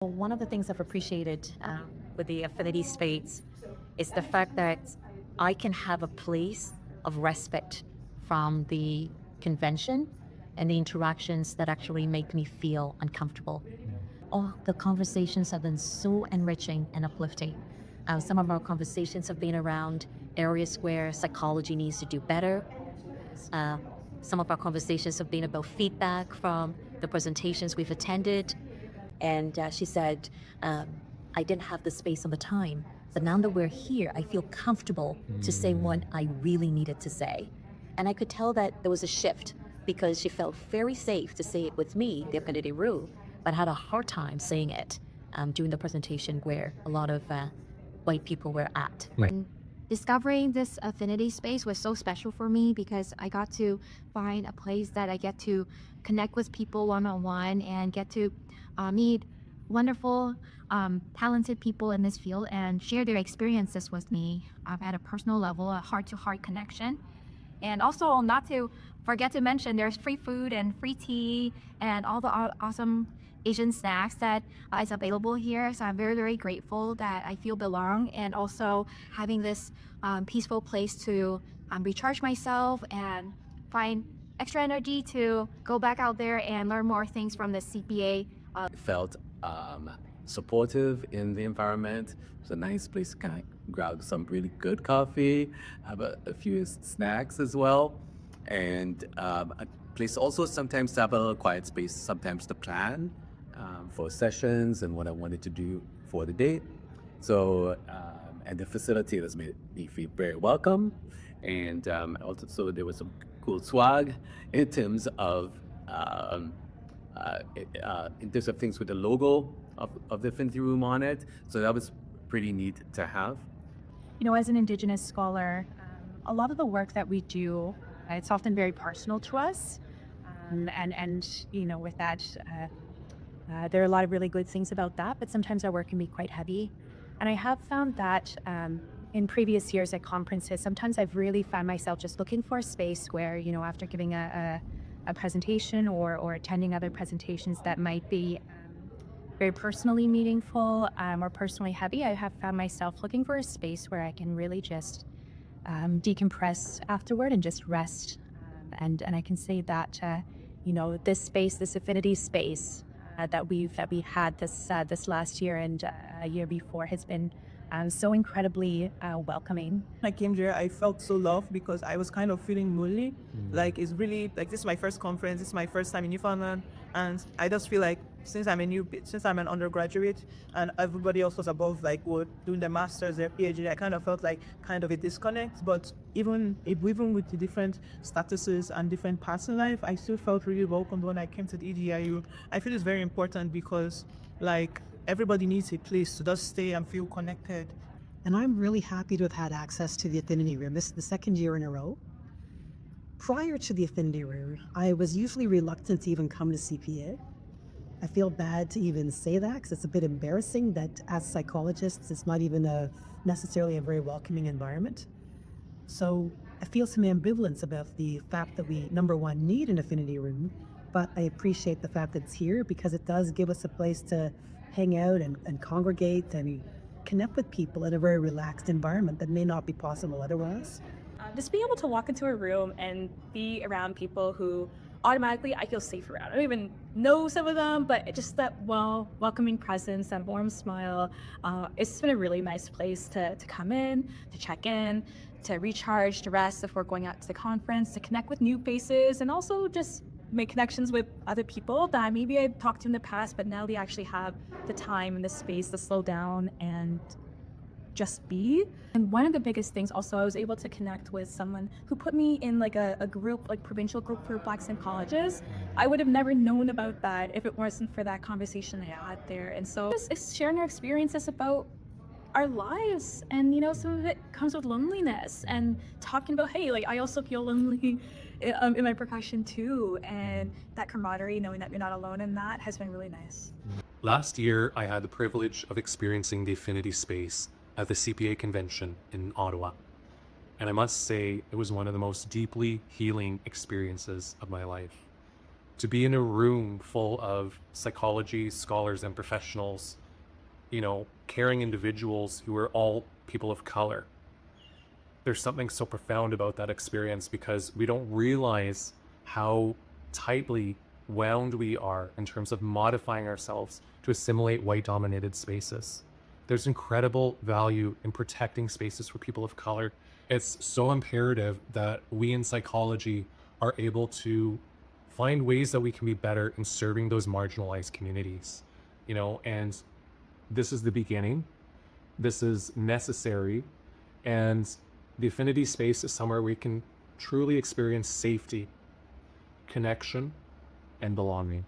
One of the things I've appreciated with the Affinity Space is the fact that I can have a place of respite from the convention and the interactions that actually make me feel uncomfortable. All the conversations have been so enriching and uplifting. Some of our conversations have been around areas where psychology needs to do better. Uh, some of our conversations have been about feedback from the presentations we've attended. And she said, I didn't have the space or the time, but now that we're here, I feel comfortable to say what I really needed to say. And I could tell that there was a shift because she felt very safe to say it with me, the Affinity Room, but had a hard time saying it during the presentation where a lot of white people were at. Right. Discovering this affinity space was so special for me because I got to find a place that I get to connect with people one-on-one and get to meet wonderful, talented people in this field and share their experiences with me at a personal level, a heart-to-heart connection. And also, not to forget to mention, there's free food and free tea and all the awesome Asian snacks that is available here. So I'm very, very grateful that I feel belong, and also having this peaceful place to recharge myself and find extra energy to go back out there and learn more things from the CPA. Felt supportive in the environment. It was a nice place to kind of grab some really good coffee, have a few snacks as well, and a place also sometimes to have a quiet space, sometimes to plan for sessions and what I wanted to do for the day. So, and the facilitators made me feel very welcome, and also so there was some cool swag in terms of things with the logo of the Affinity Room on it. So that was pretty neat to have. As an Indigenous scholar, a lot of the work that we do, it's often very personal to us. And with that, there are a lot of really good things about that, but sometimes our work can be quite heavy. And I have found that in previous years at conferences, sometimes I've really found myself just looking for a space where, after giving a presentation or attending other presentations that might be very personally meaningful or personally heavy, I have found myself looking for a space where I can really just decompress afterward and just rest. And I can say that, this space, this Affinity Space that we had this last year and a year before has been so incredibly welcoming. I came here, I felt so loved because I was kind of feeling lonely. Like, it's really, like, this is my first conference, this is my first time in Newfoundland, and I just feel like since I'm an undergraduate and everybody else was above, like, doing their masters, their PhD, I kind of felt like kind of a disconnect. But even with the different statuses and different paths in life, I still felt really welcomed when I came to the EDIU. I feel it's very important because, like, everybody needs a place to just stay and feel connected. And I'm really happy to have had access to the Affinity Room. This is the second year in a row. Prior to the Affinity Room, I was usually reluctant to even come to CPA. I feel bad to even say that because it's a bit embarrassing that as psychologists, it's not even necessarily a very welcoming environment. So I feel some ambivalence about the fact that we, number one, need an Affinity Room, but I appreciate the fact that it's here because it does give us a place to hang out and congregate and connect with people in a very relaxed environment that may not be possible otherwise. Just being able to walk into a room and be around people who automatically I feel safe around. I don't even know some of them, but just that welcoming presence, that warm smile. It's been a really nice place to come in, to check in, to recharge, to rest if we're going out to the conference, to connect with new faces, and also just make connections with other people that maybe I've talked to in the past, but now they actually have the time and the space to slow down and just be. And one of the biggest things also, I was able to connect with someone who put me in like a group, like provincial group for Blacks in colleges. I would have never known about that if it wasn't for that conversation I had there. And so it's sharing our experiences about our lives, and some of it comes with loneliness and talking about, hey, like I also feel lonely in my profession too, and that camaraderie, knowing that you're not alone in that, has been really nice. Last year, I had the privilege of experiencing the Affinity Space at the CPA convention in Ottawa, and I must say it was one of the most deeply healing experiences of my life. to be in a room full of psychology scholars and professionals, you know, caring individuals who are all people of color. There's something so profound about that experience because we don't realize how tightly wound we are in terms of modifying ourselves to assimilate white-dominated spaces. There's incredible value in protecting spaces for people of color. It's so imperative that we in psychology are able to find ways that we can be better in serving those marginalized communities, you know, and this is the beginning. This is necessary. And the affinity space is somewhere we can truly experience safety, connection, and belonging.